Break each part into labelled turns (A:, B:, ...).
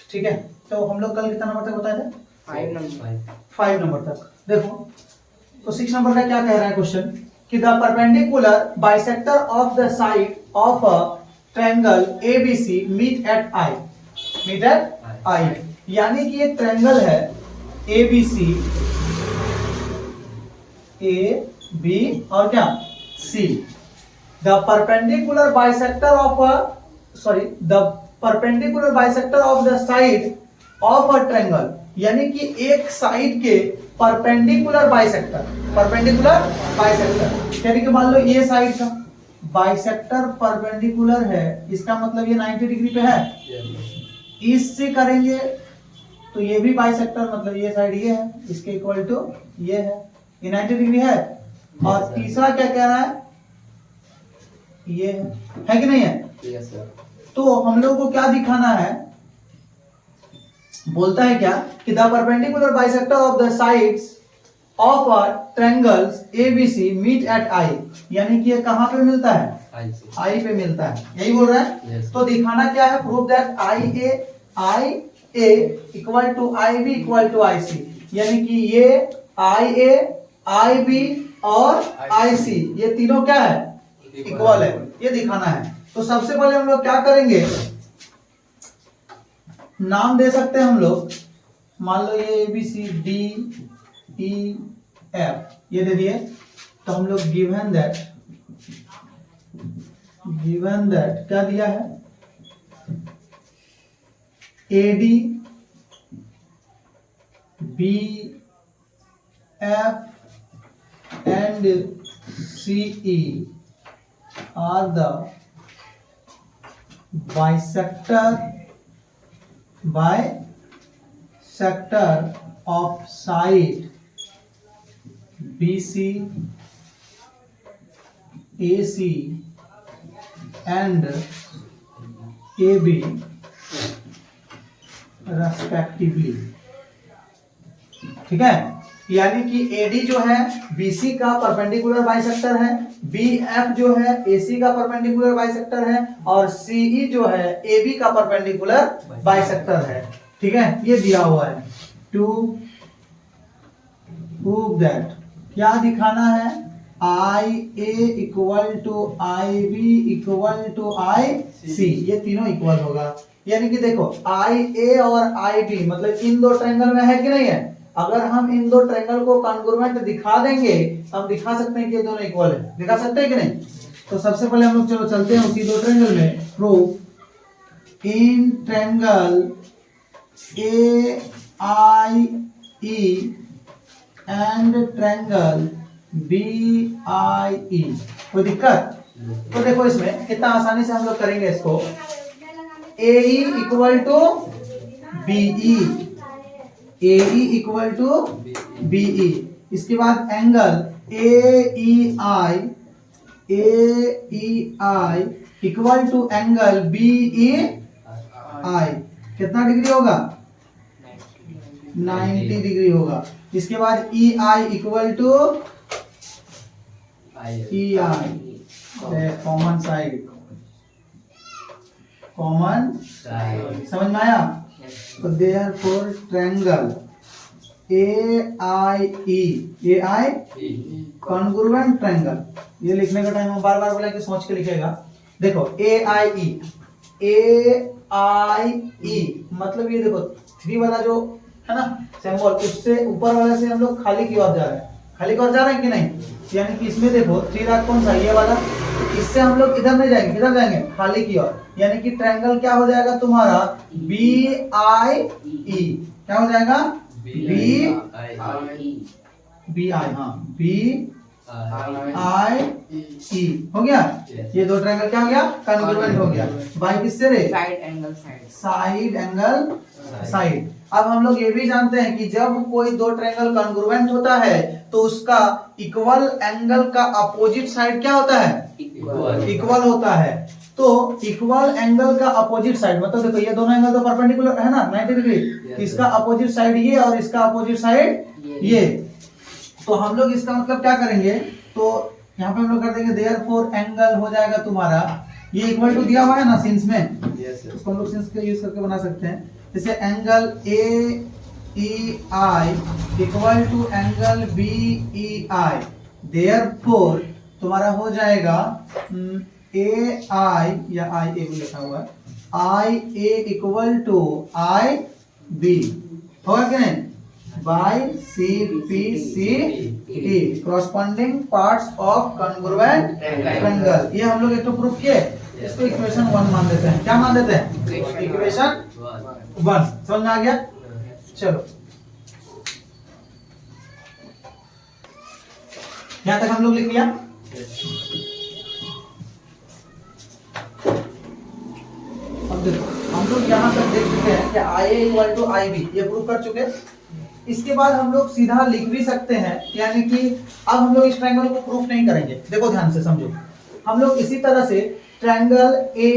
A: ठीक है, तो हम लोग कल कितना नंबर तक बताए थे? 5 नंबर तक। देखो तो 6 नंबर का क्या कह रहा है क्वेश्चन कि the perpendicular bisector of the side of a triangle ABC meet at I, यानी कि एक ट्रायंगल है एबीसी, ए बी और क्या C. The perpendicular bisector of the side of a triangle, यानी कि एक साइड के परपेंडिकुलर बाइसेक्टर यानी कि मान लो ये साइड का बाइसेक्टर परपेंडिकुलर है, इसका मतलब ये 90 डिग्री पे है। इससे करेंगे तो ये भी बाइसेक्टर, मतलब ये साइड ये है, इसके इक्वल टू ये है, ये 90 डिग्री है। और तीसरा क्या कह रहा है, ये है कि नहीं है?
B: Yes sir.
A: तो हम लोग को क्या दिखाना है, बोलता है क्या कि the perpendicular bisector of the sides of a triangles ABC meet at I, यानी कि ये कहां पे मिलता है? आई पे मिलता है, यही बोल रहा है।
B: yes.
A: तो दिखाना क्या है, prove that I A equal to I B equal to I C, यानी कि ये आई ए आई बी और आई सी ये तीनों क्या है? इक्वल है, ये दिखाना है। तो सबसे पहले हम लोग क्या करेंगे, नाम दे सकते हैं हम लोग, मान लो ये A B C D E F ये दे दिए, तो हम लोग गिवन दैट क्या दिया है, A D B F and C E are the bisector of side BC, AC and AB respectively। ठीक है, यानी कि AD जो है BC का परपेंडिकुलर बाइसेक्टर है, BF जो है AC का परपेंडिकुलर बाइसेक्टर है और CE जो है AB का परपेंडिकुलर बाइसेक्टर है। ठीक है, ये दिया हुआ है। टू प्रूव दैट क्या दिखाना है, I A equal to I B equal to I C, ये तीनों इक्वल होगा। यानी कि देखो आई ए और आई बी मतलब इन दो ट्रायंगल में है कि नहीं है? अगर हम इन दो ट्रायंगल को कॉन्ग्रुएंट दिखा देंगे तो हम दिखा सकते हैं कि ये दोनों इक्वल है, दिखा सकते हैं कि नहीं? तो सबसे पहले हम लोग चलो चलते हैं उसी दो ट्रायंगल में। Prove in triangle A I E and triangle B I E, कोई दिक्कत? तो देखो इसमें कितना आसानी से हम लोग करेंगे इसको, A E equal to B E, A E equal to B E, इसके बाद angle A E I equal to angle B E I, कितना डिग्री होगा? 90 डिग्री होगा। इसके बाद E I equal to E I common side, समझ में आया? तो therefore triangle A I congruent triangle, ये लिखने का टाइम बार बार बोला कि सोच के लिखेगा। देखो ए आई ई मतलब ये देखो 3 वाला जो है ना सिंबल, उससे ऊपर वाले से हम लोग खाली की ओर जा रहे हैं कि नहीं? यानी कि इसमें देखो 3 लाख कौन सा, ये वाला, इससे हम लोग इधर नहीं जाएंगे, किधर जाएंगे? खाली की ओर। यानी कि ट्रायंगल क्या हो जाएगा तुम्हारा, बी आई ई, क्या हो जाएगा? बी आई, हाँ बी आई ई हो गया। ये दो ट्रायंगल क्या हो गया? कॉन्ग्रुएंट हो गया। बाई किससे रे? Side angle side. अब हम लोग ये भी जानते हैं कि जब कोई दो ट्रायंगल कॉन्ग्रुएंट होता है तो उसका इक्वल एंगल का अपोजिट साइड क्या होता है? इक्वल होता है। तो इक्वल एंगल का अपोजिट साइड मतलब देखो ये दोनों एंगल तो परपेंडिकुलर है ना 90 डिग्री, इसका अपोजिट साइड ये और इसका अपोजिट साइड ये। तो हम लोग इसका मतलब क्या करेंगे, तो यहाँ पे हम लोग कर देंगे देयरफॉर एंगल हो जाएगा तुम्हारा ये इक्वल टू दिया हुआ है ना सिंस में,
B: यस सर।
A: उसको हम लोग सिंस का यूज करके बना सकते हैं। जैसे angle A E I equal to angle B E I, therefore तुम्हारा हो जाएगा ए आई या आई ए भी लिखा हुआ है, I A equal to I B, होगा कि नहीं, by C P C T, corresponding parts of congruent triangle. ये हम लोग एक तो प्रूफ किए, इसको इक्वेशन 1 मान देते हैं। क्या मान देते हैं? इक्वेशन 1। समझ में आ गया? चलो यहां तक हम लोग लिख लिया। अब देखो हम लोग यहाँ तक देख चुके हैं कि आई A equal to I B, ये प्रूव कर चुके हैं। इसके बाद हम लोग सीधा लिख भी सकते हैं, यानी कि अब हम लोग इस ट्रायंगल को प्रूफ नहीं करेंगे। देखो ध्यान से समझो, हम लोग इसी तरह से triangle A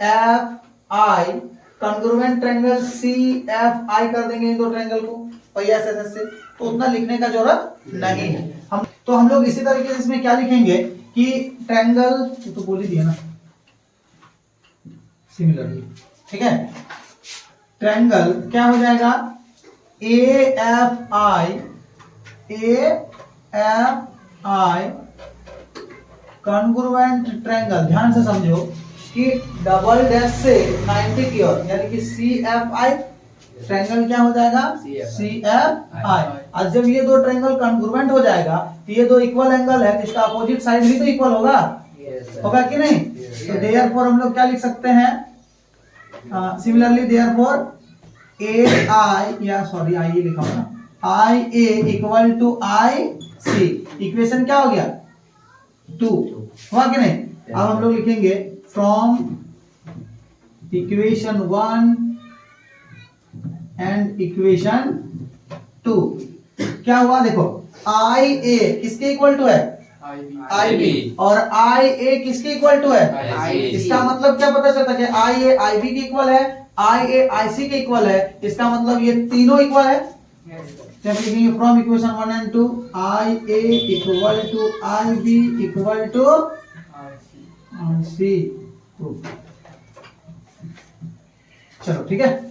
A: F I congruent triangle C F I कर देंगे इन दो ट्रायंगल को पहिया से, तो उतना लिखने का जरूरत नहीं है। हम लोग इसी तरीके से इसमें क्या लिखेंगे कि ट्रायंगल तो बोल ही दिया ना सिमिलरली, ठीक है। ट्रायंगल क्या हो जाएगा, ए एफ आई कॉन्ग्रुएंट ट्रायंगल। ध्यान से समझो कि डबल डैश से 90 की ओर, यानी कि सी एफ आई ट्रायंगल क्या हो जाएगा, सी एफ आई। और जब ये दो ट्रायंगल कॉन्ग्रुएंट हो जाएगा तो ये दो इक्वल एंगल है, इसका अपोजिट साइड भी तो इक्वल होगा, होगा कि नहीं। तो देयरफॉर हम लोग क्या लिख सकते हैं, सिमिलरली देयरफॉर ए आई या सॉरी आई ए लिखा होगा, I A equal to I C, equation क्या हो गया 2, हुआ कि नहीं। अब हम लोग लिखेंगे फ्रॉम इक्वेशन 1 एंड इक्वेशन 2 क्या हुआ, देखो आई ए किसके इक्वल टू है, आई बी, और आई ए किसके इक्वल टू है, इसका मतलब क्या पता चलता है कि आई ए आई बी के इक्वल है, आई ए आई सी के इक्वल है, इसका मतलब ये तीनों इक्वल है। जब लिखेंगे from equation 1 and 2 I A equal to I B equal to I C, चलो ठीक है।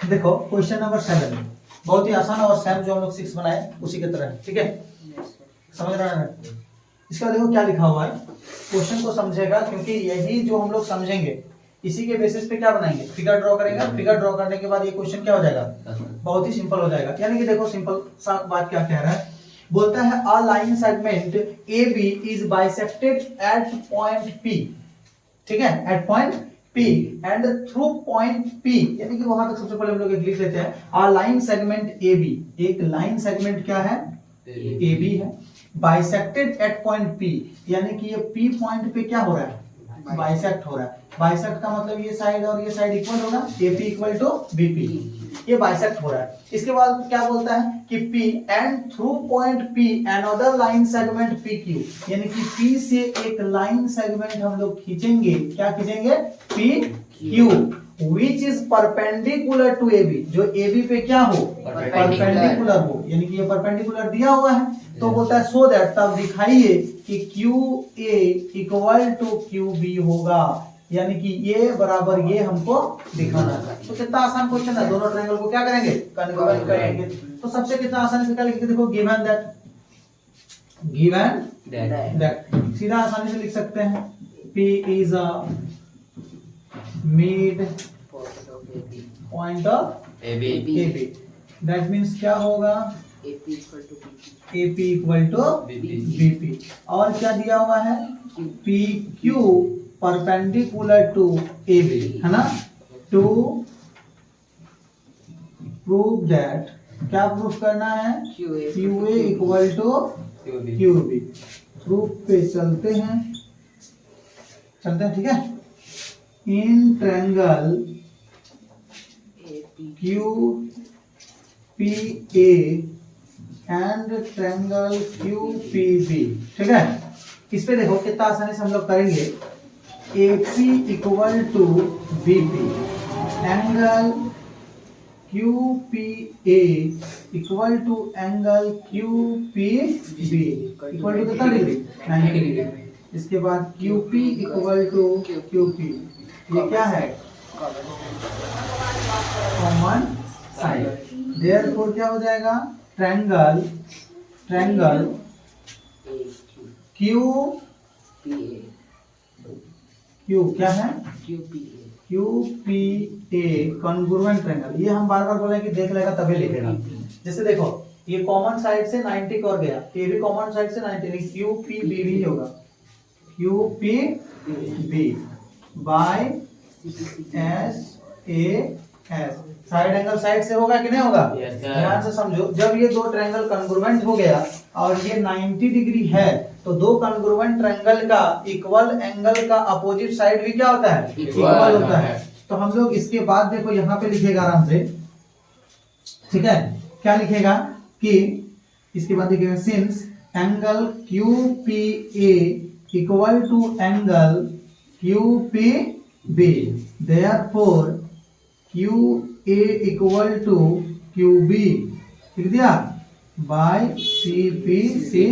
A: देखो क्वेश्चन नंबर 7 बहुत ही आसान और सेम जो हम लोग 6 बनाए उसी की तरह है, ठीक है, समझ रहे हैं। इसका देखो क्या लिखा हुआ है, क्वेश्चन को समझेगा क्योंकि यही जो हम लोग समझेंगे इसी के बेसिस पे क्या बनाएंगे, फिगर ड्रॉ करेंगे। फिगर ड्रॉ करने के बाद ये क्वेश्चन क्या हो जाएगा, बहुत ही सिंपल हो जाएगा। यानी कि देखो सिंपल सा बात क्या कह रहा है, बोलता है a line segment A B is bisected at point P, ठीक है, at point P and through point P, यानी कि वहां तक सबसे पहले हम लोग एक लिख लेते हैं आ लाइन सेगमेंट AB, एक लाइन सेगमेंट क्या है AB है, बाइसेक्टेड एट पॉइंट P, यानी कि ये P पॉइंट पे क्या हो रहा है, बाइसेक्ट हो रहा है। बाइसेक्ट का मतलब ये साइड और ये साइड इक्वल होगा, AP इक्वल टू BP, ये बाइसेक्ट हो रहा है। इसके बाद क्या बोलता है कि P and through point P another line segment PQ, यानी कि P से एक लाइन सेगमेंट हम लोग खींचेंगे, क्या खींचेंगे PQ, which is perpendicular to AB, जो AB पे क्या हो, परपेंडिकुलर हो, यानी कि ये परपेंडिकुलर दिया हुआ है। तो बोलता है सो दैट, तब दिखाइए कि QA इक्वल टू QB होगा, यानी कि ये बराबर ये हमको दिखाना है। तो कितना आसान क्वेश्चन है, दोनों ट्रायंगल को क्या करेंगे, कन्वर्ज करेंगे। तो सबसे कितना आसानी से क्या लिखेंगे, देखो गिवन दैट सीधा आसानी से लिख सकते हैं, P is a mid point of AB, that means क्या होगा AP इक्वल टू BP, और क्या दिया हुआ है PQ परपेंडिकुलर टू AB, है ना। टू प्रूव दैट, क्या प्रूफ करना है, QA equal to QB। Proof पे चलते हैं, ठीक है। In triangle QPA and triangle QPB, ठीक है। इस पे देखो कितना आसानी से हम लोग करेंगे, AP equal to BP, angle Q P A equal to angle Q P B equal to कितना डिग्री 90 डिग्री। इसके बाद Q P equal to Q P, ये क्या है कॉमन साइड। देयरफॉर क्या हो जाएगा ट्रायंगल क्यू क्या है क्यू पी ए कॉन्ग्रुएंट ट्रायंगल। ये हम बार बार बोले कि देख लेगा तभी लिखेगा। जैसे देखो ये कॉमन साइड से 90 और गया, ये भी कॉमन साइड से 90, क्यू पी बी भी होगा Q P B by S A S. Side angle side से होगा कि नहीं होगा? ध्यान से समझो, जब ये दो ट्रायंगल कॉन्ग्रुएंट हो गया और ये 90 डिग्री है तो दो कॉन्ग्रुएंट ट्रायंगल का इक्वल एंगल का अपोजिट साइड भी क्या होता है? इक्वल होता है। तो हम लोग इसके बाद देखो यहाँ पे लिखेगा आराम से, ठीक है? क्या लिखेगा कि इसके बाद लिखेगा since angle Q P A equal to angle Q P B therefore Q A equal to Q B लिख दिया by C P C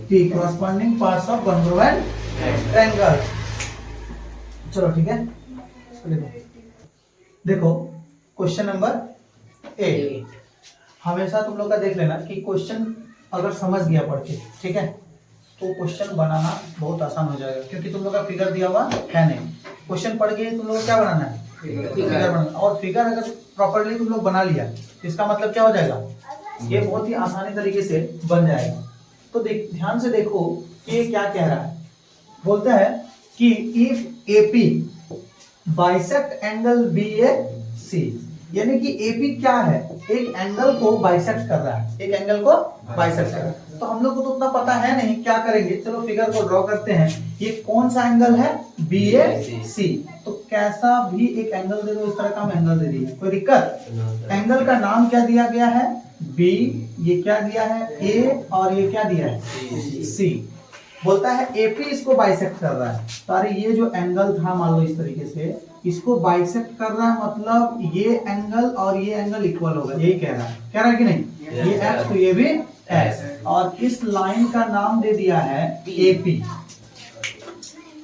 A: T corresponding parts of congruent triangle. चलो ठीक है, देखो क्वेश्चन नंबर 8। हमेशा तुम लोग का देख लेना कि क्वेश्चन अगर समझ गया पढ़ के, ठीक है, तो क्वेश्चन बनाना बहुत आसान हो जाएगा, क्योंकि तुम लोग का फिगर दिया हुआ है नहीं। क्वेश्चन पढ़ के तुम लोग क्या बनाना है? फिगर बनाना। और फिगर अगर प्रॉपर्ली तुम लोग बना लिया तो इसका मतलब क्या हो जाएगा? ये बहुत ही आसानी तरीके से बन जाएगा। तो ध्यान से देखो ये क्या कह रहा है। बोलता है कि if AP bisect angle B A C, यानी कि एपी क्या है? एक एंगल को बाइसेक्ट कर रहा है, एक एंगल को बाइसेक्ट कर रहा है। तो हम लोग को तो उतना पता है नहीं, क्या करेंगे, चलो फिगर को ड्रॉ करते हैं। ये कौन सा एंगल है? बी ए सी। तो कैसा भी एक एंगल दे दो, इस तरह का हम एंगल दे दिए, कोई दिक्कत? एंगल का नाम क्या दिया गया है? बी। ये क्या दिया है? ए। और ये क्या दिया है? सी। बोलता है एपी इसको बाइसेक्ट कर रहा है। तो अरे ये जो एंगल था मान लो इस तरीके से, इसको बाइसेक्ट कर रहा है, मतलब ये एंगल और ये एंगल इक्वल होगा, यही कह रहा है कि नहीं? ये एक्स तो ये भी एक्स, और इस लाइन का नाम दे दिया है AP.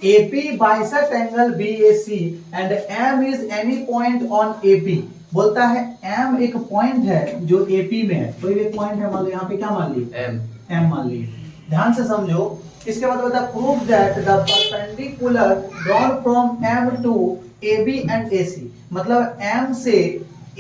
A: AP bisect angle BAC and M is any point on AP। बोलता है M एक पॉइंट है जो AP में है, कोई एक पॉइंट है, मान लो यहाँ पे क्या मान ली? M मान ली। ध्यान से समझो। इसके बाद बता prove that the perpendicular drawn from M to AB and AC, मतलब M से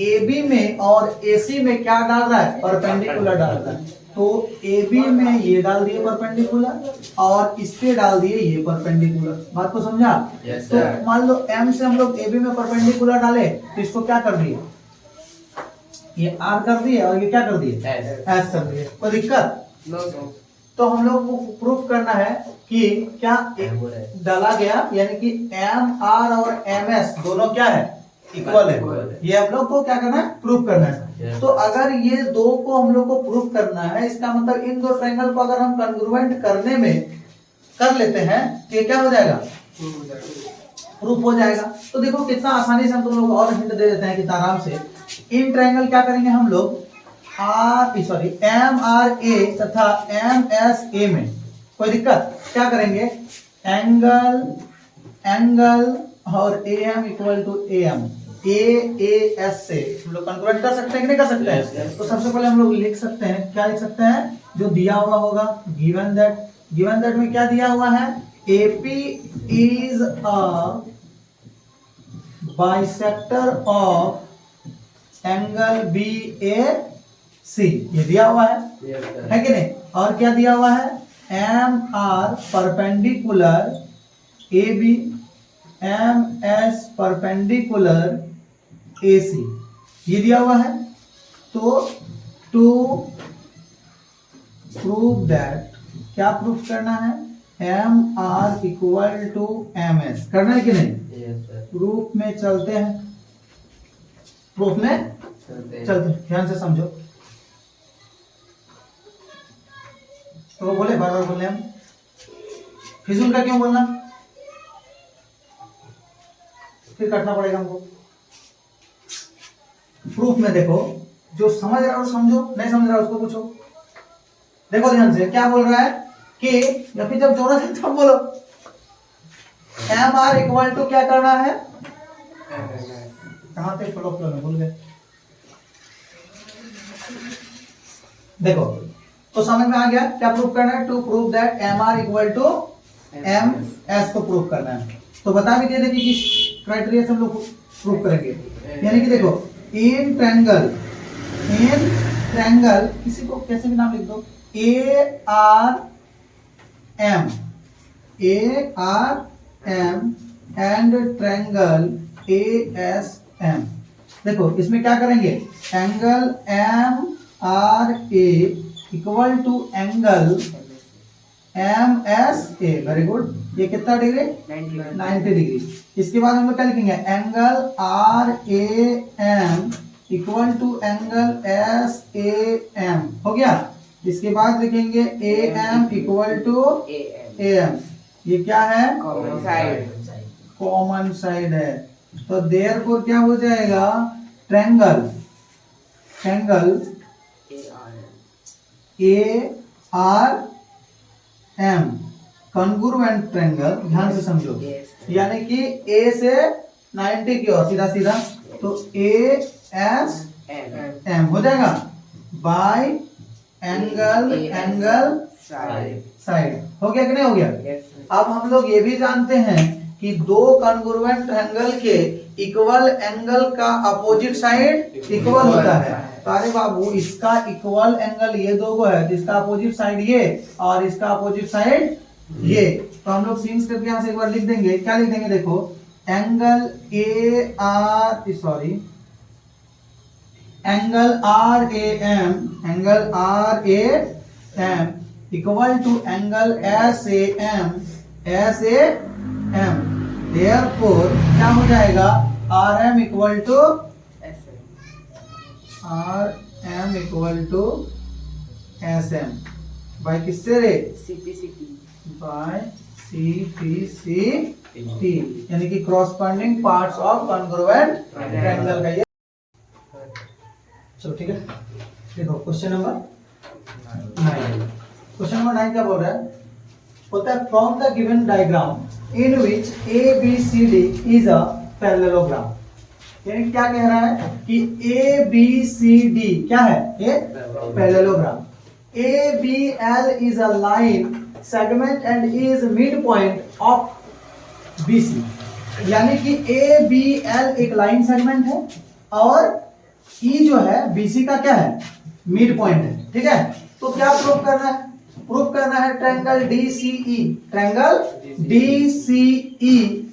A: AB में और AC में क्या डाल रहा है? परपेंडिकुलर डाल रहा है। तो AB में ये डाल दिए परपेंडिकुलर और इस पे डाल दिए ये परपेंडिकुलर। बात को समझा? yes, तो मान लो M से हम लोग AB में परपेंडिकुलर डाले तो इसको क्या कर दिए? ये R कर दिए और ये क्या कर दिए? S कर दिए। कोई दिक्कत? तो हम लोग को प्रूफ करना है कि क्या डाला गया, यानी कि MR और MS दोनों क्या है? इक्वल है। ये हम लोग को क्या करना है? प्रूफ करना है। तो अगर ये दो को हम लोग को प्रूफ करना है, इसका मतलब इन दो ट्रायंगल को अगर हम कॉन्ग्रुएंट करने में कर लेते हैं तो ये क्या हो जाएगा? प्रूफ हो जाएगा। तो देखो कितना आसानी से हम तुम लोग और हिंट दे देते हैं कि आराम से। इन ट्रायंगल क्या करेंगे हम लोग? MRA तथा MSA में, कोई दिक्कत? क्या करेंगे? एंगल और AM equal to AM, AAS से हम लोग कॉन्ग्रुएंट कर सकते हैं कि नहीं कर सकते हैं? तो सबसे पहले हम लोग लिख सकते हैं, क्या लिख सकते हैं? जो दिया हुआ होगा गिवन दैट में क्या दिया हुआ है? AP is a bisector of angle BAC, ये दिया हुआ है कि नहीं? और क्या दिया हुआ है? MR perpendicular AB, MS perpendicular AC, ये दिया हुआ है। तो टू प्रूव दैट, क्या प्रूफ करना है? MR इक्वल टू MS करना है कि नहीं? प्रूफ में चलते हैं, प्रूफ में चलते हैं। ध्यान से समझो। तो बोले बार बार बोले हम, फिजूल का क्यों बोलना? फिर कटना पड़ेगा हमको। प्रूफ में देखो, जो समझ रहा हो समझो, नहीं समझ रहा उसको पूछो। देखो ध्यान से क्या बोल रहा है कि, या फिर जब जोड़ा है तब बोलो, एम आर इक्वल टू क्या करना है, कहां थे फ्लो में भूल गए। देखो तो समझ में आ गया क्या प्रूफ करना है, to prove that M R equal to M S को प्रूव करना है। तो बता भी दिए थे कि किस क्राइटेरिया से हम लोग प्रूव करेंगे। यानी कि देखो इन ट्रायंगल किसी को कैसे भी नाम लिख दो, A R M and triangle A S M. देखो इसमें क्या करेंगे, angle M R A equal to angle M S A, very good. ये कितना डिग्री, 90 डिग्री। इसके बाद हम लोग क्या लिखेंगे, angle R A M equal to angle S A M, हो गया। इसके बाद लिखेंगे A M equal to A M, ये क्या है, कॉमन साइड है। तो देयरफॉर क्या हो जाएगा, triangle A R M congruent triangle, ध्यान से समझो, यानी कि ए से 90 की ओर सीधा सीधा, तो ए एस एम हो जाएगा बाय एंगल साइड। हो गया कि नहीं हो गया। अब हम लोग ये भी जानते हैं कि दो कॉन्ग्रुएंट ट्रायंगल के इक्वल एंगल का अपोजिट साइड इक्वल होता है। तो अरे बाबू इसका इक्वल एंगल ये दो को है, तो इसका अपोजिट साइड ये और इसका अपोजिट साइड ये। तो हम लोग सीन्स करके यहाँ से एक बार लिख देंगे, क्या लिख देंगे, देखो angle A R A M equal to angle S A M. Therefore क्या हो जाएगा, R M equal to S M by किससे रे, बाय CPCT, यानी कि corresponding parts of congruent triangle का ये। चलो ठीक है, देखो क्वेश्चन नंबर 9। क्वेश्चन नंबर 9 क्या बोल रहा है, बोलता है from the given diagram in which ABCD is a parallelogram. यानी क्या कह रहा है कि ABCD क्या है, ये parallelogram. ABL is a line segment and is midpoint of BC। यानी कि ABL एक लाइन सेगमेंट है और E जो है BC का क्या है, मिड पॉइंट है, ठीक है। तो क्या प्रूव करना है, triangle DCE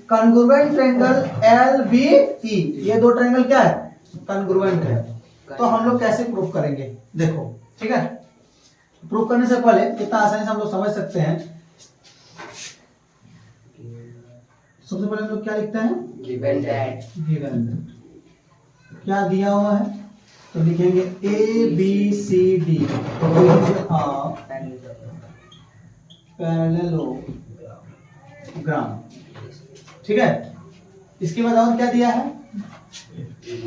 A: congruent triangle LBE। ये दो ट्रायंगल क्या है, कॉन्ग्रुएंट है। तो हम लोग कैसे प्रूव करेंगे, देखो ठीक है। प्रूव करने से पहले कितना आसानी से हम लोग समझ सकते हैं। सबसे पहले हम लोग क्या लिखते हैं, गिवन क्या दिया हुआ है, तो लिखेंगे ABCD पैरेललोग्राम, ठीक है। इसके बाद और क्या दिया है,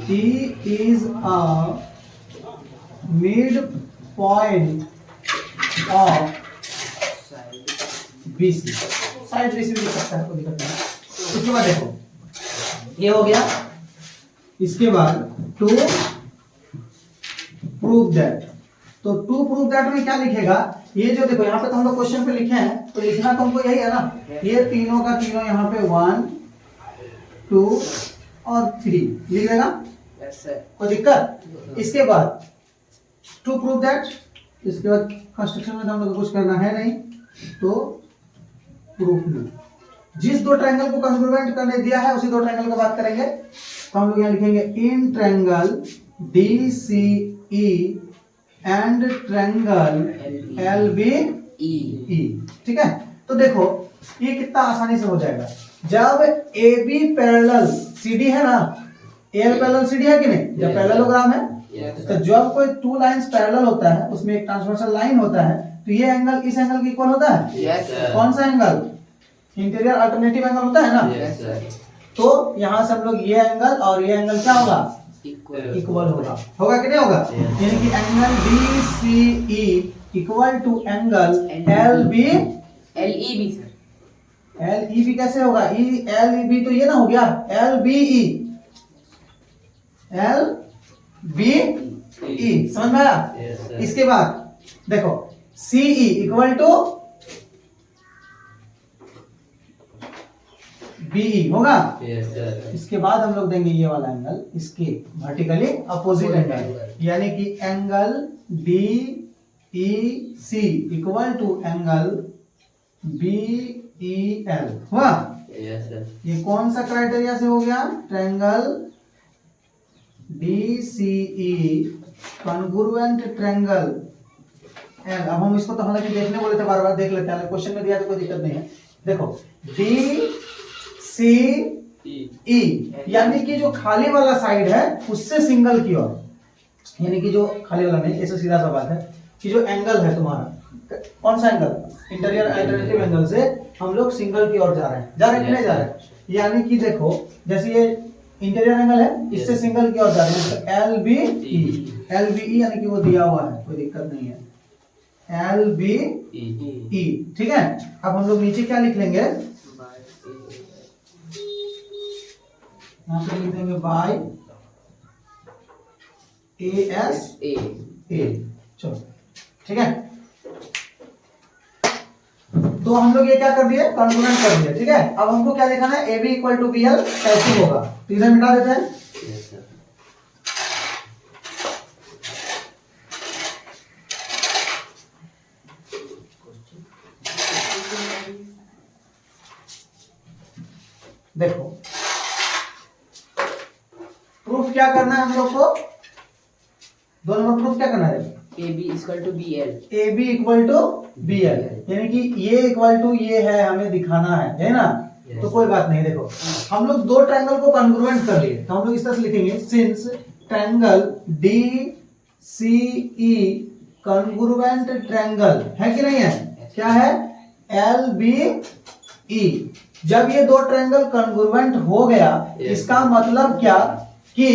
A: T is a midpoint of BC, side BC भी लिख सकता है, कोई दिक्कत नहीं। इसके बाद देखो ये हो गया। इसके बाद टू प्रूव दैट, तो टू प्रूव दैट में क्या लिखेगा, ये जो देखो यहाँ पे तो हम लोग क्वेश्चन पे लिखे हैं, तो लिखना तो हमको यही है ना, ये तीनों का तीनों यहाँ पे 1 2 और 3 लिख देगा, कोई दिक्कत। इसके बाद टू प्रूव दैट, इसके बाद कंस्ट्रक्शन में तो हम लोग कुछ करना है नहीं, तो प्रूफ में जिस दो ट्रायंगल को कॉन्ग्रुएंट करने दिया है उसी दो ट्रायंगल की बात करेंगे। तो हम लोग यहाँ लिखेंगे in triangle DCE and triangle LBE, ठीक है। तो देखो ये कितना आसानी से हो जाएगा, जब AB पैरेलल CD है ना, AL पैरेलल CD है कि नहीं, जब पैरेललोग्राम है, तो जब कोई टू लाइंस पैरेलल होता है उसमें एक ट्रांसवर्सल लाइन होता है, तो ये एंगल इस एंगल के इक्वल होता है। कौन सा एंगल, इंटीरियर अल्टरनेटिव एंगल होता है ना। तो यहां से हम लोग ये एंगल और ये एंगल क्या होगा, इक्वल होगा कि नहीं होगा? यानी कि angle DCE equal to angle
B: LEB sir.
A: LEB कैसे होगा? LEB तो ये ना हो गया, LBE समझ में आया? इसके बाद देखो CE इक्वल टू BE होगा। इसके बाद हम लोग देंगे ये वाला एंगल, इसके वर्टिकली अपोजिट एंगल, यानी कि angle DEC equal to angle BEL हुआ। ये कौन सा क्राइटेरिया से हो गया? Triangle DCE congruent triangle L. अब हम इसको तो हालांकि देखने बोले थे, बार बार देख लेते हैं, क्वेश्चन में दिया तो कोई दिक्कत नहीं है। देखो DCE यानी कि जो खाली वाला साइड है उससे सिंगल की ओर, यानी कि जो खाली वाला नहीं, ऐसे सीधा सा बात है कि जो एंगल है तुम्हारा, कौन सा एंगल? इंटीरियर अल्टरनेटिव एंगल से हम लोग सिंगल की ओर जा रहे हैं कि नहीं जा रहे हैं? यानी कि देखो जैसे ये इंटीरियर एंगल है, इससे सिंगल की ओर जा रहे हैं, तो LBE यानी कि वो दिया हुआ है, कोई दिक्कत नहीं है, LBE ठीक है। अब हम लोग नीचे क्या लिख लेंगे? यहाँ पे लिख देंगे बाय ASA। चलो ठीक है, तो हम लोग ये क्या कर दिए? कॉन्ग्रुएंट कर दिए, ठीक है। अब हमको क्या दिखाना है? AB इक्वल टू BL कैसे होगा? तो इधर मिटा देते हैं। देखो प्रूफ क्या करना है हम लोग को? 2 नंबर प्रूफ क्या करना है?
B: AB equal to BL।
A: AB equal to BL यानी कि ये इक्वल टू ये है, हमें दिखाना है ना? तो कोई बात नहीं, देखो हम लोग 2 ट्रायंगल को कॉन्ग्रुएंट कर लिए, तो हम लोग इस तरह से लिखेंगे, since triangle DCE congruent triangle है कि नहीं है? क्या है? LBE। जब ये 2 ट्रायंगल कॉन्ग्रुएंट हो गया, इसका मतलब क्या कि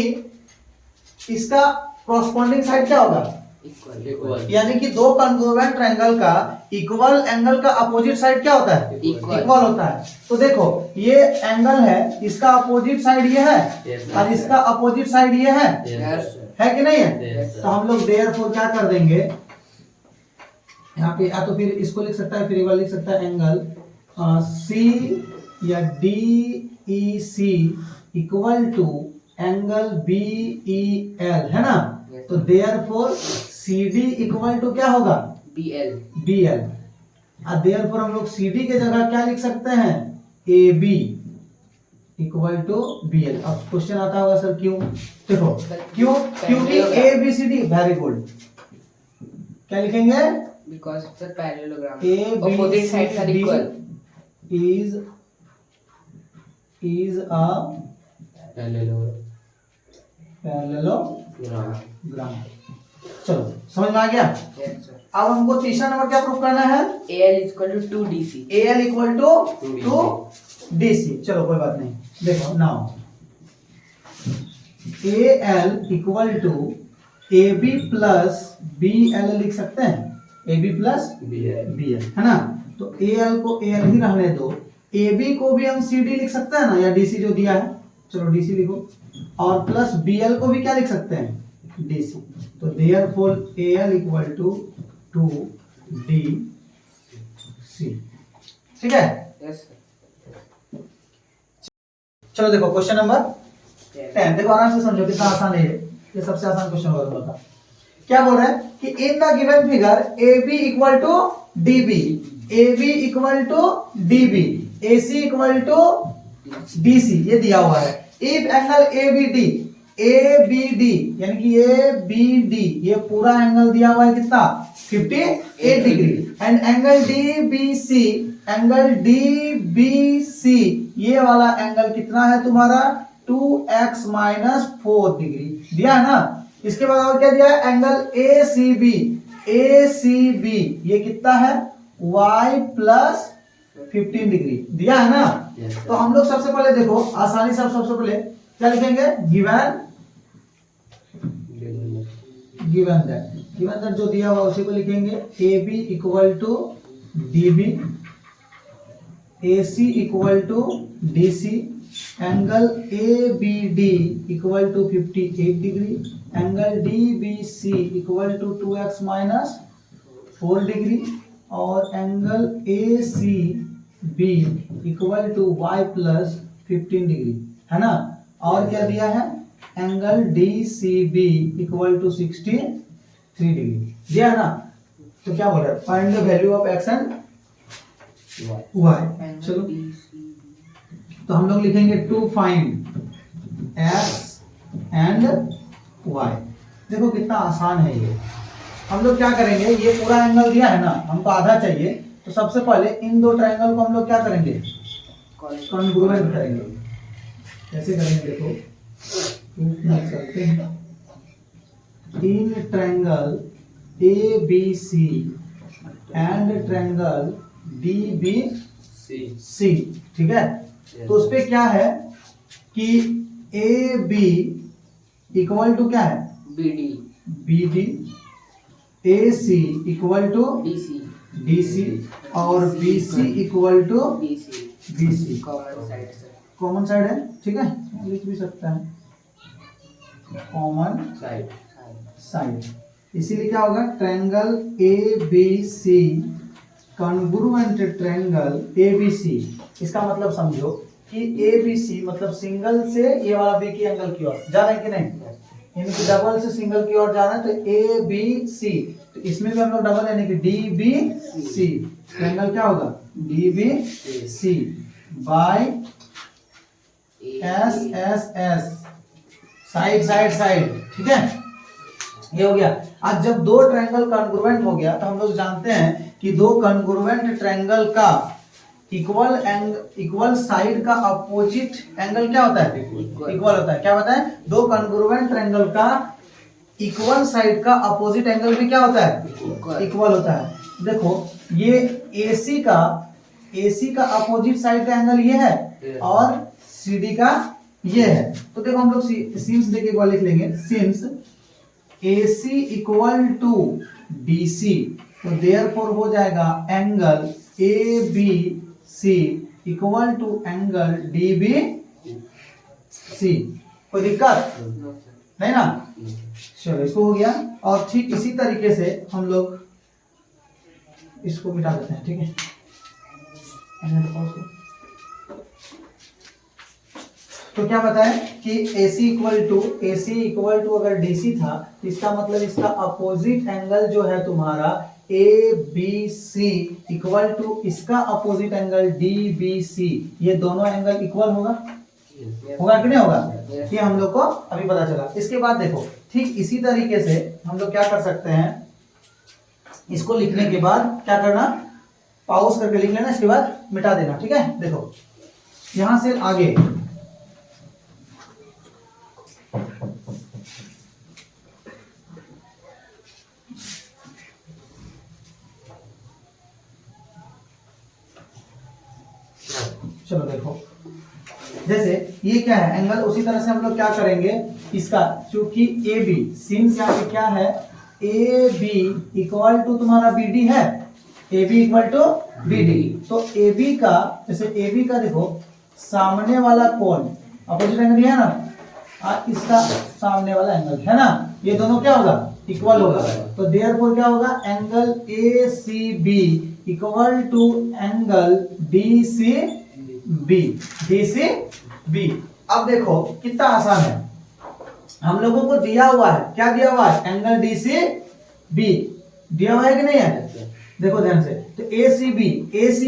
A: इसका कॉरस्पॉन्डिंग साइड क्या होगा? इक्वल। यानी कि 2 कॉन्ग्रुएंट ट्रायंगल का इक्वल एंगल का अपोजिट साइड क्या होता है? इक्वल होता है। तो देखो ये एंगल है, इसका अपोजिट साइड ये है और इसका अपोजिट साइड ये है कि नहीं है? तो हम लोग देयरफॉर क्या कर देंगे, यहाँ पे या तो फिर इसको लिख सकता है, फिर ये वाला लिख सकता है, एंगल C या DEC equal to angle BEL है ना? तो देयरफॉर CD इक्वल टू क्या होगा? BL। और देयरफॉर हम लोग CD के जगह क्या लिख सकते हैं? AB equal to BL। अब क्वेश्चन आता होगा सर क्यों? देखो क्यों? क्योंकि ABCD, वेरी गुड, क्या लिखेंगे?
B: Because it's a parallelogram.
A: Opposite
B: sides are equal.
A: is a parallelogram। चलो समझ में आ गया?
B: Yes sir.
A: अब हमको तीसरा नंबर क्या प्रूफ करना है?
B: AL equal to 2DC।
A: AL equal to 2DC। चलो कोई बात नहीं, देखो now AL equal to AB plus BL लिख सकते हैं, AB प्लस BL है ना? तो AL को AL ही रहने दो, AB को भी हम CD लिख सकते हैं ना, या DC जो दिया है, चलो DC लिखो, और प्लस BL को भी क्या लिख सकते हैं? DC। तो therefore AL equal to 2DC, ठीक है?
B: Yes sir.
A: चलो देखो क्वेश्चन नंबर 10, देखो आराम से समझो, कितना आसान है ये सबसे आसान क्वेश्चन होगा। क्या बोल रहा है कि in the given figure AB equal to DB, AB equal to DB, AC equal to DC, ये दिया हुआ है। इफ एंगल ABD यानी कि ABD ये पूरा एंगल दिया हुआ है कितना? 58 डिग्री। एंड एंगल DBC ये वाला एंगल कितना है तुम्हारा? 2x माइनस 4 डिग्री दिया है ना? इसके बाद और क्या दिया है? एंगल ACB ये कितना है? y प्लस 15 डिग्री दिया है ना? तो हम लोग सबसे पहले देखो आसानी से सबसे पहले क्या लिखेंगे? गिवन गिवन दैट जो दिया हुआ उसी को लिखेंगे A B equal to D B, A C equal to D C, angle A B D equal to 58 degree, angle D B C equal to 2x minus 4 degree, और angle A C B equal to y plus 15 degree, है ना। और क्या दिया है, angle D C B equal to 63 degree दिया है ना। तो क्या बोल रहा है, find the value of X and Y. चलो तो हम लोग लिखेंगे to find X and Y. देखो कितना आसान है ये। हम लोग क्या करेंगे, ये पूरा एंगल दिया है ना, हमको आधा चाहिए, तो सबसे पहले इन दो ट्रायंगल को हम लोग क्या करेंगे, कॉन्ग्रुएंट करेंगे। कैसे करेंगे देखो, प्रूफ में चलते हैं। In triangle A B C and triangle D B C, ठीक है। तो उस पे क्या है कि ए बी इक्वल टू क्या है, B D, A C equal to D C, और B C equal to B C. Common side है, ठीक है, लिख भी सकता है कॉमन साइड। इसीलिए क्या होगा, triangle A B C congruent triangle A B C. इसका मतलब समझो कि ए बी सी मतलब सिंगल से ये वाला बी की एंगल की ओर जा रहा है कि नहीं, इनकी डबल से सिंगल की ओर जाना है, तो ए बी सी। तो इसमें भी हम लोग डबल यानी कि डी बी सी, एंगल क्या होगा, D B C by S S S, side side side, ठीक है। ये हो गया। आज जब दो ट्रायंगल कॉन्ग्रुएंट हो गया तो हम लोग जानते हैं कि दो कॉन्ग्रुएंट ट्रायंगल का इक्वल साइड का अपोजिट एंगल क्या होता है, इक्वल होता है। क्या होता है, दो कॉन्ग्रुएंट ट्रायंगल का इक्वल साइड का अपोजिट एंगल भी क्या होता है, इक्वल होता है। देखो ये AC का अपोजिट साइड का एंगल ये है और CD का ये है। तो देखो हम लोग सिंस देके एक बार लिख लेंगे, since AC equal to BC, तो देयरफॉर हो जाएगा angle ABC equal to angle DBC। कोई दिक्कत नहीं ना, चलो इसको हो गया। और ठीक इसी तरीके से हम लोग इसको मिटा देते हैं, ठीक है। तो क्या बताएं कि AC इक्वल टू अगर DC था तो इसका मतलब इसका अपोजिट एंगल जो है तुम्हारा ABC इक्वल टू इसका अपोजिट एंगल DBC, ये दोनों एंगल इक्वल होगा कि नहीं होगा, ये हम लोग को अभी पता चला। इसके बाद देखो ठीक इसी तरीके से हम लोग क्या कर सकते हैं, इसको लिखने के बाद क्या करना, पॉज करके लिख लेना, इसके बाद मिटा देना, ठीक है। देखो यहां से आगे चलो देखो, जैसे ये क्या है एंगल, उसी तरह से हम लोग क्या करेंगे, इसका चूंकि ए बी सिंस यहाँ पे क्या है, ए बी इक्वल टू तुम्हारा बी डी है, A B equal to B D. तो ए बी का, जैसे ए बी का देखो सामने वाला कोण अपोजिट एंगल है ना, इसका सामने वाला एंगल है ना, ये दोनों क्या होगा, इक्वल होगा। तो देयरफॉर क्या होगा, angle A C B equal to angle D C B. अब देखो कितना आसान है, हम लोगों को दिया हुआ है, क्या दिया हुआ है, एंगल डी सी बी दिया हुआ है कि नहीं है, देखो ध्यान से। तो ए सी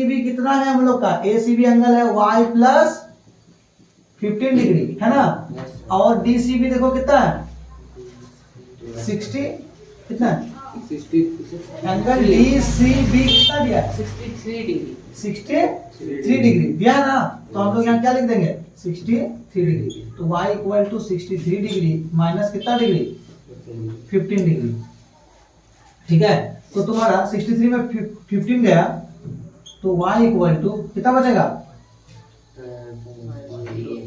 A: बी कितना है हम लोग का, ए सी बी एंगल है y प्लस 15 डिग्री, है ना। और डी सी बी देखो कितना है, 60, कितना है, एंगल डी सी बी कितना दिया, 63 डिग्री दिया ना। तो हम लोग यहाँ क्या लिख देंगे, 63 डिग्री। तो y equal to 63 degree minus कितना डिग्री, 15 डिग्री, ठीक है। तो तुम्हारा 63 में 15 गया तो y इक्वल टू कितना बचेगा,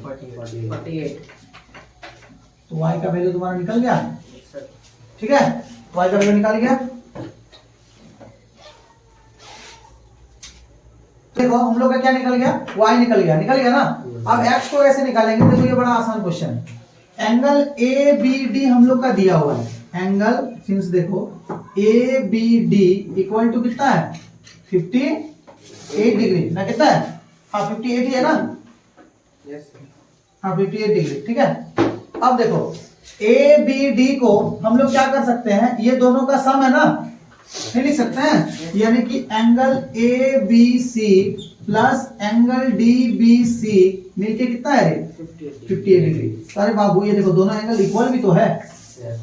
A: 48। तो y का वैल्यू तुम्हारा निकल गया, ठीक है, y का वैल्यू निकाल गया। देखो हम लोग का क्या निकल गया, y निकल गया ना। अब x को कैसे निकालेंगे, देखो ये बड़ा आसान क्वेश्चन है। एंगल ए बी डी हम लोग का दिया हुआ है, एंगल सिंस देखो A B D equal to कितना है 58 डिग्री ना, कितना है, हाँ 58 ही है ना, हाँ 58 डिग्री, ठीक है। अब देखो ए बी डी को हम लोग क्या कर सकते हैं, ये दोनों का सम है ना, नहीं लिख सकते हैं, यानी कि angle A B C plus angle D B C मिलके कितना है रे 58 डिग्री। अरे बाबू ये देखो दोनों एंगल इक्वल भी तो है,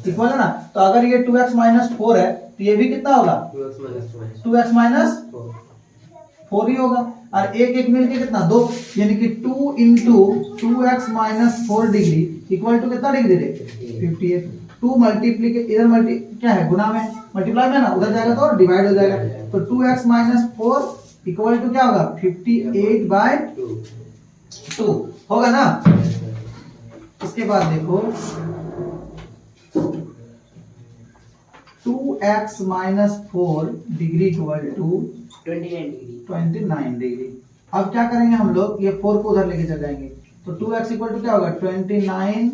A: इक्वल है ना, तो अगर ये 2x माइनस 4 है तो ये भी कितना होगा 2x माइनस 4 ही होगा, और एक एक मिलके कितना 2, यानी कि 2 into 2x minus 4 degree equal to कितना डिग्री रे 58। 2 मल्टीप्ली इधर मल्टी क्या है, गुना में मल्टीप्लाई में ना, उधर जाएगा तो डिवाइड हो जाएगा, तो 2x माइनस 4 इक्वल टू क्या होगा 58/2 होगा ना। इसके बाद देखो 2x minus 4 degree equal to 29 degree. अब क्या करेंगे हम लोग, ये 4 को उधर लेके चल जाएंगे, तो 2x इक्वल टू क्या होगा 29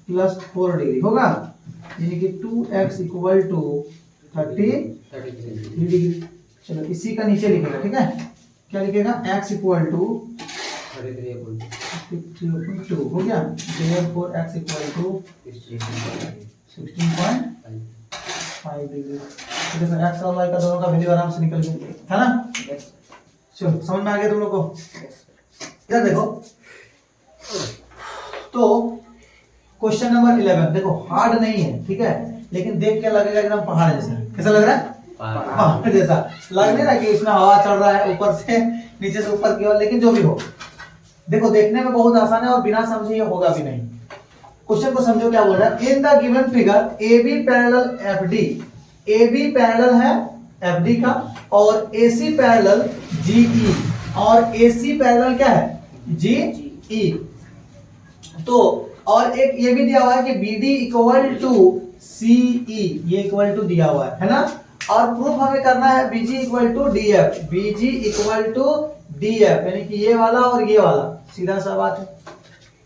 A: प्लस 4 डिग्री होगा, यानी कि 2x इक्वल टू 33 डिग्री। चलो इसी का नीचे लिखेगा, ठीक है, क्या लिखेगा x इक्वल टू 2 हो गया, therefore x equal to 16.5 degree. तो देखो x और y का दोनों का वैल्यू आराम से निकल गया, है ना। चलो समझ में आ गया तुम लोग को। इधर देखो, तो क्वेश्चन नंबर 11 देखो हार्ड नहीं है, ठीक है, लेकिन देख के लगेगा एकदम पहाड़ जैसा। कैसा लग रहा है, पहाड़ जैसा लग नहीं रहा कि इसमें हवा चल रहा है ऊपर से नीचे से ऊपर की ओर, लेकिन जो भी हो देखो देखने में बहुत आसान है और बिना समझे ये होगा भी नहीं। क्वेश्चन को समझो क्या बोल रहा है, in the given figure A B parallel F D, A B parallel है एफ डी का, और ए सी पैरेलल जी ई, और ए सी पैरेलल क्या है जी ई। तो और एक ये भी दिया हुआ है कि B D equal to C ई, ये इक्वल टू दिया हुआ है ना, और प्रूफ हमें करना है BG equal to D F, BG equal to D F, यानी कि ये वाला और ये वाला सीधा सा बात है,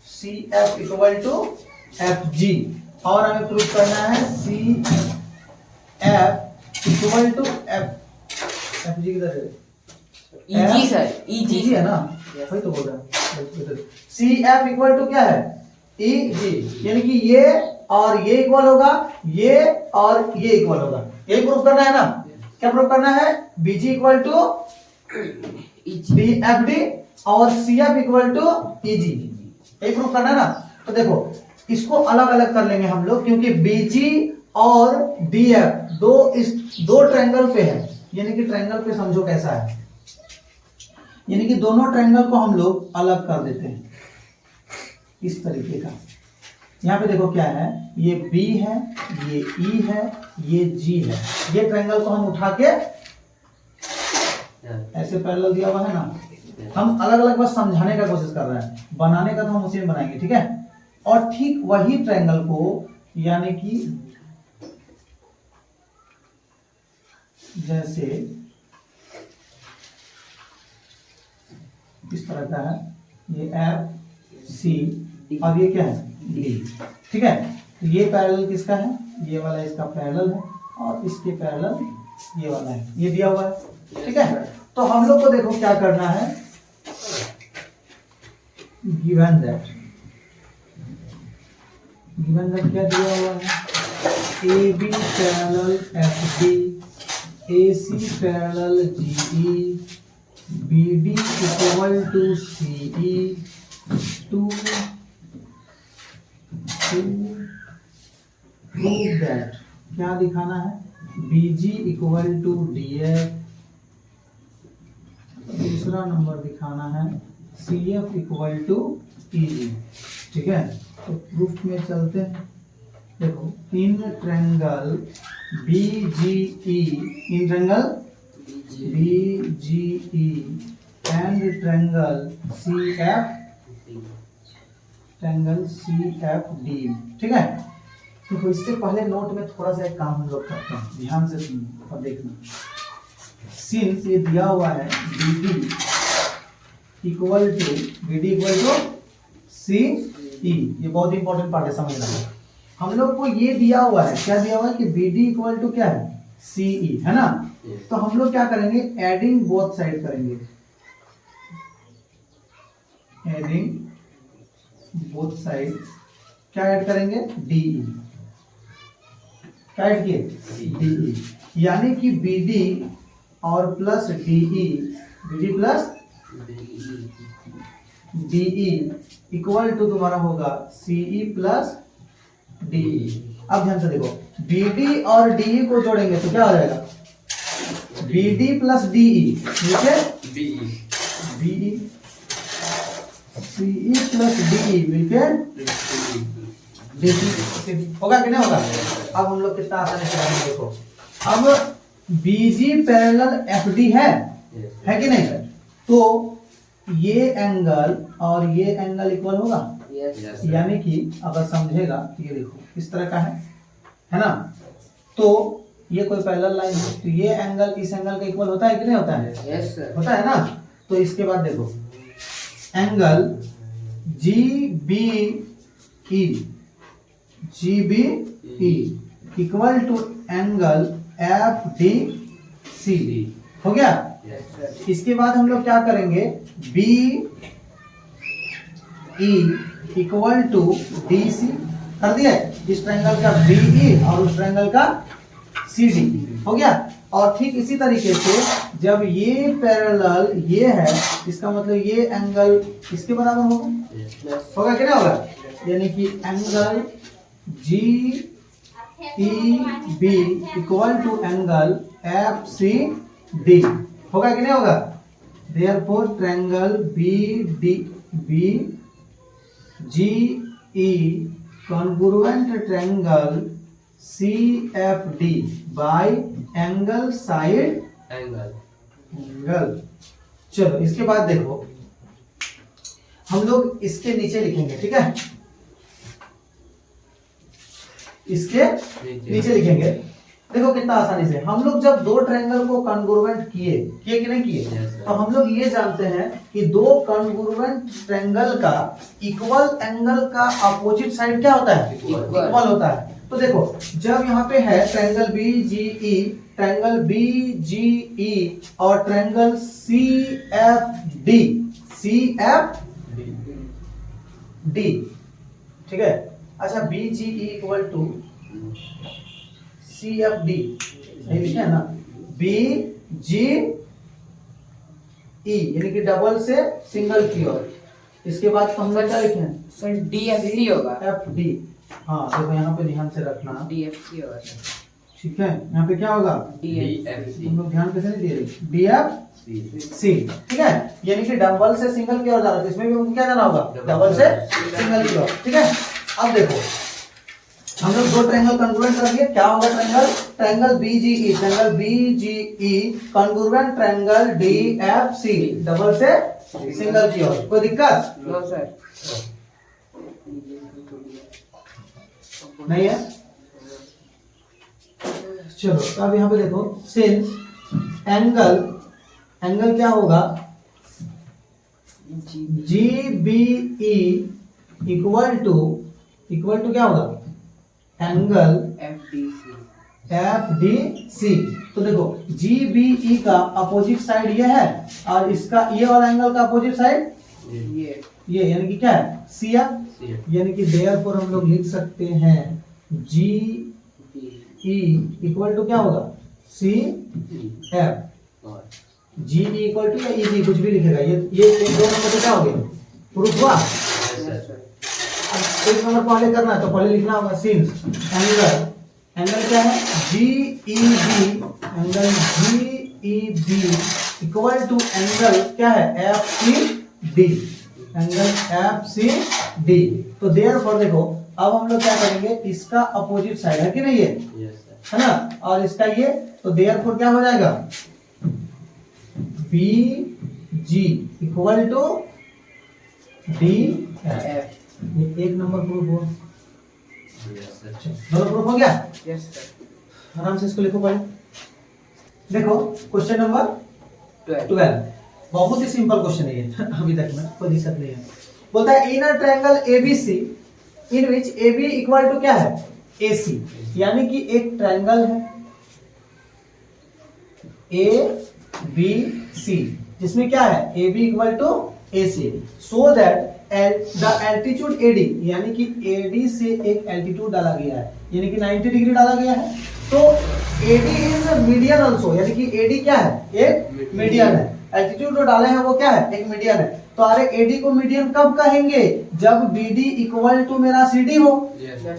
A: C F equal to F G, और हमें प्रूफ करना है C F equal to F G किधर है,
B: ईजी सर, ईजी
A: है ना, वही तो बोल रहा है। सी एफ इक्वल टू क्या है ई जी, यानी कि ये और ये इक्वल होगा, ये और ये इक्वल होगा, यही प्रूफ करना है ना। क्या प्रूफ करना है, BG equal to D F D और C F equal to E G, यही प्रूफ करना है ना। तो देखो इसको अलग अलग कर लेंगे हम लोग, क्योंकि बीजी और डी एफ दो ट्रायंगल पे है, यानी कि ट्रायंगल पे समझो कैसा है, यानी कि दोनों ट्रायंगल को हम लोग अलग कर देते हैं इस तरीके का। यहाँ पे देखो क्या है, ये B है, ये E है, ये G है, ये ट्रायंगल को हम उठा के ऐसे पैरेलल दिया हुआ है ना, हम अलग अलग बस समझाने का कोशिश कर रहे हैं, बनाने का तो हम उसी में बनाएंगे, ठीक है। और ठीक वही ट्रायंगल को, यानी कि जैसे इस तरह का है, ये F C और ये क्या है D, ठीक है। तो ये पैरेलल किसका है, ये वाला इसका पैरेलल है, और इसके पैरेलल ये वाला है, ये दिया हुआ है, ठीक है। तो हम लोग को देखो क्या करना है, गिवन दैट क्या दिया हुआ है, A B parallel F D, A C parallel G E, B D equal to C E, to prove that क्या दिखाना है, BG equal to D F, दूसरा नंबर दिखाना है C F equal to E G, ठीक है। तो proof में चलते हैं, देखो in triangle B G E, in triangle B G E and triangle C F D, ठीक है। देखो इससे पहले नोट में थोड़ा सा एक काम हम लोग करते हैं, ध्यान से सुनो और देखना। सिंस ये दिया हुआ है BD इक्वल टू CE, ये बहुत इंपॉर्टेंट पार्ट है, समझना। हम लोग को ये दिया हुआ है, क्या दिया हुआ है कि BD इक्वल टू क्या है CE, है ना। तो हम लोग क्या करेंगे, एडिंग बोथ साइड करेंगे, एडिंग बोथ साइड। क्या ऐड करेंगे, DE। क्या ऐड किए, DE, यानी कि BD और plus DE, BD plus DE equal to तुम्हारा होगा CE प्लस DE। अब ध्यान से देखो, BD और DE को जोड़ेंगे तो क्या हो जाएगा, BD प्लस DE, ठीक है, BE CE प्लस DE मिलकर DE होगा कि नहीं होगा। अब हम लोग कितना आसानी से करेंगे, देखो अब BG पैरेलल FD है कि नहीं, तो ये एंगल और ये एंगल इक्वल होगा, यानी कि अगर समझेगा तो ये देखो इस तरह का है ना, तो ये कोई पैरेलल लाइन है, तो ये एंगल इस एंगल का इक्वल होता है कि नहीं होता है,
B: यस सर,
A: होता है ना। तो इसके बाद देखो angle GBE equal to angle FDC, हो गया। इसके बाद हम लोग क्या करेंगे, BE इक्वल टू DC कर दिया, इस ट्रायंगल का BE और उस ट्रायंगल का CD, हो गया। और ठीक इसी तरीके से जब ये पैरेलल ये है, इसका मतलब ये एंगल इसके बराबर होगा कि नहीं होगा, यानी कि angle GEB equal to angle FCD, होगा कि नहीं होगा। Therefore triangle BGE congruent triangle CFD by angle side angle. चलो इसके बाद देखो हम लोग इसके नीचे लिखेंगे, ठीक है, इसके नीचे लिखेंगे। देखो कितना आसानी से हम लोग जब दो ट्रायंगल को कॉन्ग्रुएंट किए कि नहीं किए, तो हम लोग ये जानते हैं कि दो कॉन्ग्रुएंट ट्रायंगल का इक्वल एंगल का अपोजिट साइड क्या होता है, इक्वल होता है। तो देखो जब यहाँ पे है ट्रायंगल BGE और ट्रायंगल CFD, ठीक है। अच्छा BGE इक्वल टू CFD, सही लिखे है ना, BGE यानी कि डबल से सिंगल की ओर। इसके बाद हम लोग क्या लिखे हैं
B: सर, DFC होगा,
A: FD। हाँ देखो यहाँ पे ध्यान से रखना,
B: DFC होगा
A: ठीक है। यहाँ पे क्या होगा,
B: DFC,
A: तुम लोग ध्यान कैसे नहीं दे रहे, DFC, ठीक है। यानी कि डबल से सिंगल की ओर जा रहा है, तो इसमें भी हमको क्या जाना होगा, डबल से सिंगल की ओर, ठीक है। अब देखो हम लोग दो ट्रायंगल कॉन्ग्रुएंट कर दिए, क्या होगा triangle BGE congruent triangle DFC double से सिंगल की ओर। कोई दिक्कत
B: नो सर,
A: नहीं है। चलो तो अब यहाँ पे देखो सिंस एंगल क्या होगा, GBE इक्वल टू क्या होगा, एंगल FDC। तो देखो GBE का अपोजिट साइड ये है और इसका ये वाला एंगल का अपोजिट साइड ये यानी कि क्या है CF, यानी कि देयरफॉर हम लोग लिख सकते हैं GE इक्वल टू क्या होगा CF। GE इक्वल टू या EG कुछ भी लिखेगा, ये दो नंबर क्या हो गया, प्रूफ हुआ। एक नंबर पहले करना है तो पहले लिखना होगा सिंस एंगल क्या है GEB, angle GEB equal to angle क्या है FCD, एंगल FCD। तो देयरफॉर देखो अब हम लोग क्या करेंगे, इसका अपोजिट साइड है कि नहीं है ना, और इसका ये, तो देयरफॉर क्या हो जाएगा BG इक्वल टू DF। एक नंबर प्रूफ हुआ।
B: सर।
A: दोनों प्रूफ हो गया।
B: Yes sir.
A: आराम से इसको लिखो पहले। देखो क्वेश्चन नंबर 12 बहुत ही सिंपल क्वेश्चन है ये अभी तक में कोई दिक्कत नहीं है। बोलता है in a triangle ABC in which AB equal to क्या है AC, यानी कि एक ट्रायंगल है ABC जिसमें क्या है AB equal to AC, so that the altitude AD, यानी कि AD से एक एल्टीट्यूड डाला गया है, यानी कि 90 डिग्री डाला गया है। तो AD इज मीडियन आल्सो, यानी कि AD क्या है एक मीडियन है। एल्टीट्यूड जो डाले हैं वो क्या है एक मीडियन है। तो अरे AD को मीडियन कब कहेंगे जब BD इक्वल टू मेरा CD हो,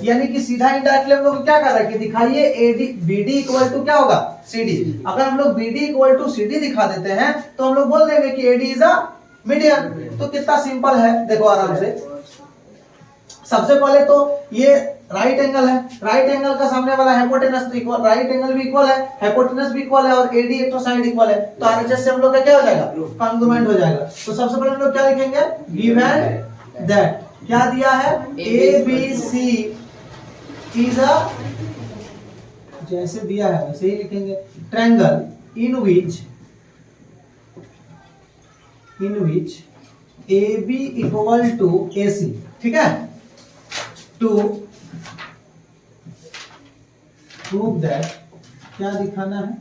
A: यानी कि सीधा इनडायरेक्टली हम लोग क्या कर रहे हैं कि दिखाइए AD BD इक्वल टू क्या होगा CD। अगर हम लोग BD इक्वल टू CD दिखा देते हैं तो हम लोग बोल देंगे कि AD इज अ मीडियन। तो कितना सिंपल है देखो आराम से। सबसे पहले तो ये राइट एंगल है, राइट एंगल का सामने वाला हाइपोटेनस तो इक्वल, राइट एंगल भी इक्वल है, हाइपोटेनस भी इक्वल है और AD एक तो साइड इक्वल है, तो RHS से हम लोग का क्या हो जाएगा कॉन्ग्रुएंट हो जाएगा। तो सबसे पहले हम लोग क्या लिखेंगे गिवन दैट क्या दिया है ABC इज अ, जैसे दिया है वैसे ही लिखेंगे, triangle in which AB equal to AC, ठीक है। टू प्रूव दैट क्या दिखाना है,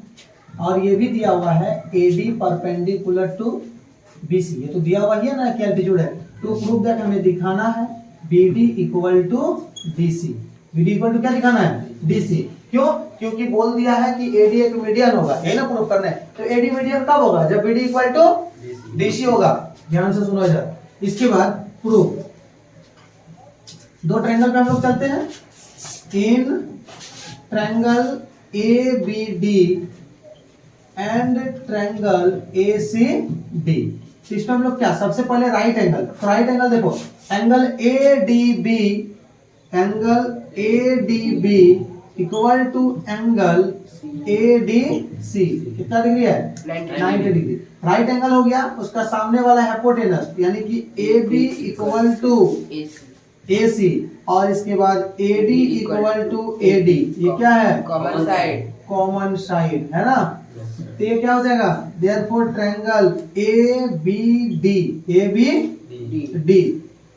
A: और ये भी दिया हुआ है AD परपेंडिकुलर टू BC, ये तो दिया हुआ ही है ना कि एल्टीट्यूड है। टू प्रूव दैट हमें दिखाना है BD equal to DC, BD equal to क्या दिखाना है DC। क्यों? क्योंकि बोल दिया है कि AD एक मीडियन होगा, यही ना प्रूव करना है। तो AD मीडियन कब होगा जब BD इक्वल टू DC होगा। ध्यान से सुनो इधर। इसके बाद प्रूफ, दो ट्रायंगल पे हम लोग चलते हैं। In triangle ABD and triangle ACD, तो इसमें हम लोग क्या सबसे पहले राइट एंगल, तो राइट एंगल देखो angle ADB equal to angle ADC, कितना डिग्री है 90 डिग्री। राइट एंगल हो गया, उसका सामने वाला हाइपोटेनस यानी कि AB इक्वल टू AC और इसके बाद AD इक्वल टू AD, ये क्या है कॉमन साइड है ना। तो ये क्या हो जाएगा therefore triangle ABD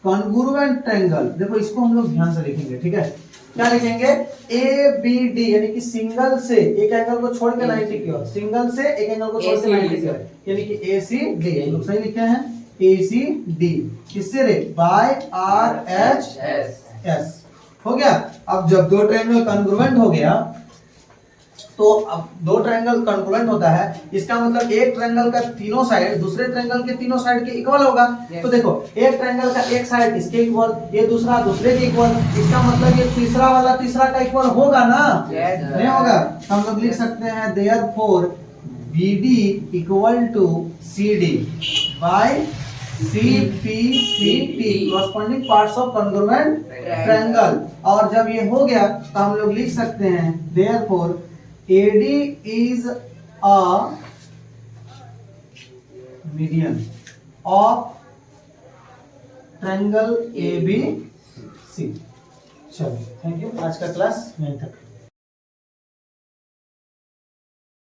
A: congruent triangle. देखो इसको हम लोग ध्यान से लिखेंगे, ठीक है। क्या लिखेंगे ABD यानी कि सिंगल से एक एंगल को छोड़ के 90 की ओर, सिंगल से एक एंगल को छोड़ के 90 की ओर, यानी कि ACD, हम लोग सही लिखे हैं ACD, किससे रे बाय RHS हो गया। अब जब दो ट्रायंगल कॉन्ग्रुएंट हो गया तो अब दो ट्रायंगल कॉन्ग्रुएंट होता है, इसका मतलब एक ट्रायंगल का तीनों साइड दूसरे ट्रायंगल के तीनों साइड के इक्वल होगा। तो देखो एक ट्रायंगल का एक साइड इसके इक्वल, ये दूसरा दूसरे के इक्वल, इसका मतलब ये तीसरा वाला तीसरा का इक्वल होगा ना, नहीं होगा। हम लोग लिख सकते हैं therefore BD equal to CD by CPCT corresponding parts of congruent triangle। और जब ये हो गया तो हम लोग लिख सकते हैं therefore AD is a median of triangle ABC। चलो थैंक यू, आज का क्लास यहीं तक।